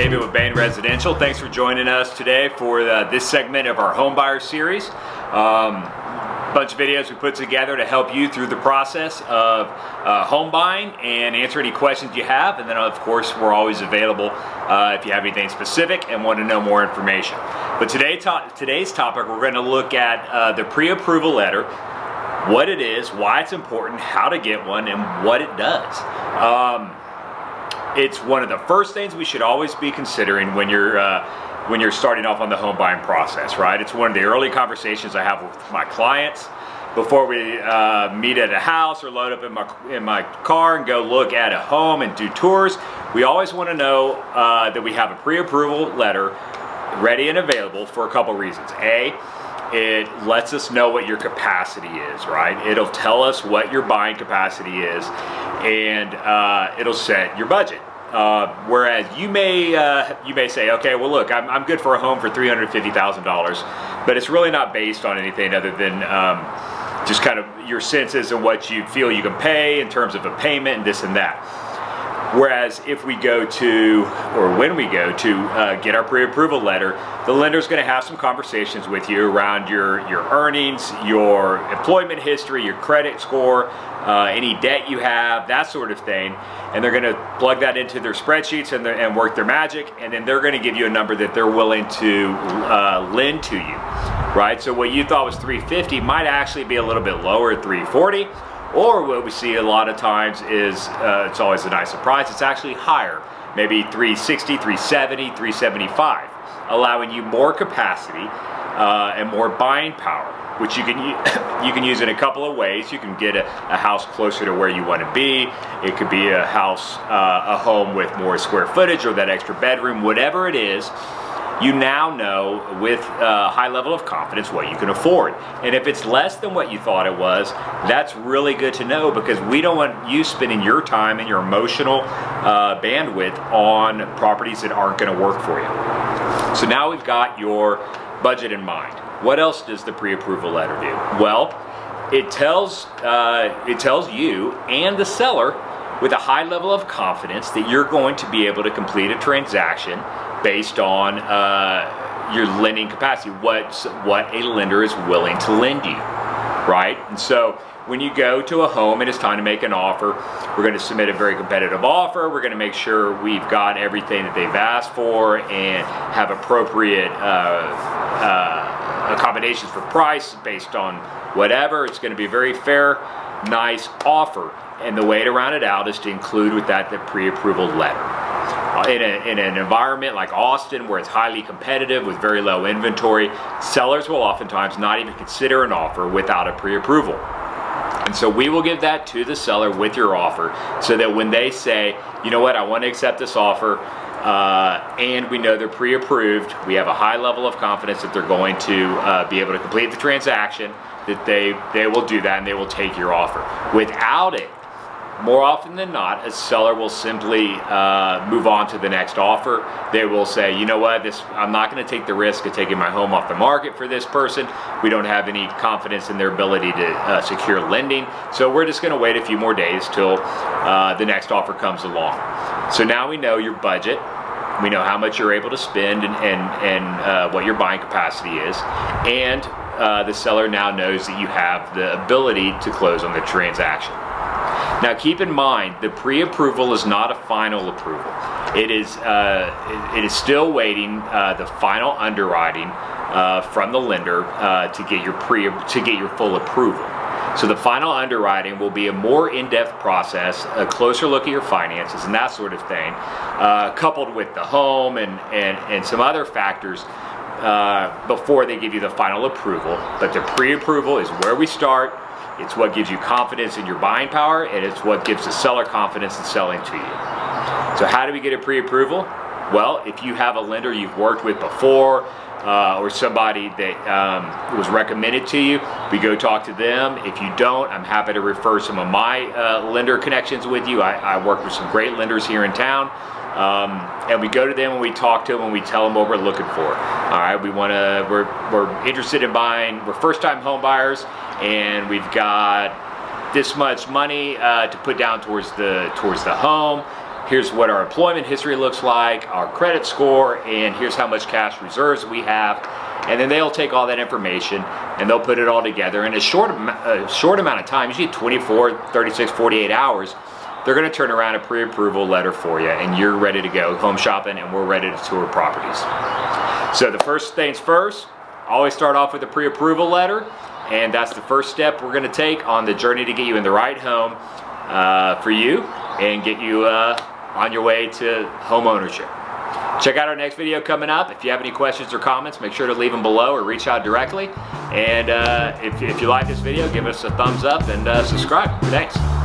David with Bain Residential. Thanks for joining us today for this segment of our home buyer series. Bunch of videos we put together to help you through the process of home buying and answer any questions you have. And then of course we're always available if you have anything specific and want to know more information. But today's topic, we're going to look at the pre-approval letter, what it is, why it's important, how to get one, and what it does. It's one of the first things we should always be considering when you're starting off on the home buying process, right? It's one of the early conversations I have with my clients before we meet at a house or load up in my car and go look at a home and do tours. We always want to know that we have a pre-approval letter ready and available for a couple reasons. A, it lets us know what your capacity is, right? It'll tell us what your buying capacity is, and it'll set your budget. Whereas you may say, okay, well look, I'm good for a home for $350,000, but it's really not based on anything other than just kind of your senses and what you feel you can pay in terms of a payment and this and that. Whereas if we go to, or when we go to get our pre-approval letter, the lender's going to have some conversations with you around your earnings, your employment history, your credit score, any debt you have, that sort of thing. And they're going to plug that into their spreadsheets and work their magic, and then they're going to give you a number that they're willing to lend to you, right? So what you thought was $350 might actually be a little bit lower at $340. Or what we see a lot of times is, it's always a nice surprise, it's actually higher, maybe $360, $370, $375, allowing you more capacity and more buying power, which you can use in a couple of ways. You can get a house closer to where you want to be. It could be a house, a home with more square footage or that extra bedroom, whatever it is. You now know with a high level of confidence what you can afford. And if it's less than what you thought it was, that's really good to know, because we don't want you spending your time and your emotional bandwidth on properties that aren't going to work for you. So now we've got your budget in mind. What else does the pre-approval letter do? Well, it tells you and the seller with a high level of confidence that you're going to be able to complete a transaction based on your lending capacity, what a lender is willing to lend you, right? And so when you go to a home and it's time to make an offer, we're going to submit a very competitive offer. We're going to make sure we've got everything that they've asked for and have appropriate accommodations for price based on whatever. It's going to be a very fair, nice offer. And the way to round it out is to include with that the pre-approval letter. In an environment like Austin, where it's highly competitive with very low inventory, sellers will oftentimes not even consider an offer without a pre-approval. And so we will give that to the seller with your offer, so that when they say, you know what, I want to accept this offer, and we know they're pre-approved, we have a high level of confidence that they're going to be able to complete the transaction, that they will do that and they will take your offer. Without it, more often than not, a seller will simply move on to the next offer. They will say, you know what, I'm not going to take the risk of taking my home off the market for this person. We don't have any confidence in their ability to secure lending, so we're just going to wait a few more days till the next offer comes along. So now we know your budget. We know how much you're able to spend and what your buying capacity is, and the seller now knows that you have the ability to close on the transaction. Now keep in mind, the pre-approval is not a final approval. It is still waiting the final underwriting from the lender to get your full approval. So the final underwriting will be a more in-depth process, a closer look at your finances and that sort of thing, coupled with the home and some other factors before they give you the final approval. But the pre-approval is where we start. It's what gives you confidence in your buying power, and it's what gives the seller confidence in selling to you. So how do we get a pre-approval? Well, if you have a lender you've worked with before, or somebody that was recommended to you, we go talk to them. If you don't, I'm happy to refer some of my lender connections with you. I work with some great lenders here in town. And we go to them and we talk to them and we tell them what we're looking for. All right, we're interested in buying. We're first-time home buyers, and we've got this much money to put down towards the home. here's what our employment history looks like, our credit score, and here's how much cash reserves we have. And then they'll take all that information and they'll put it all together in a short amount of time, usually 24, 36, 48 hours. They're going to turn around a pre-approval letter for you, and you're ready to go home shopping, and we're ready to tour properties. So the first things first, always start off with a pre-approval letter, and that's the first step we're going to take on the journey to get you in the right home for you and get you on your way to home ownership. Check out our next video coming up. If you have any questions or comments, make sure to leave them below or reach out directly. And if you like this video, give us a thumbs up and subscribe. Thanks.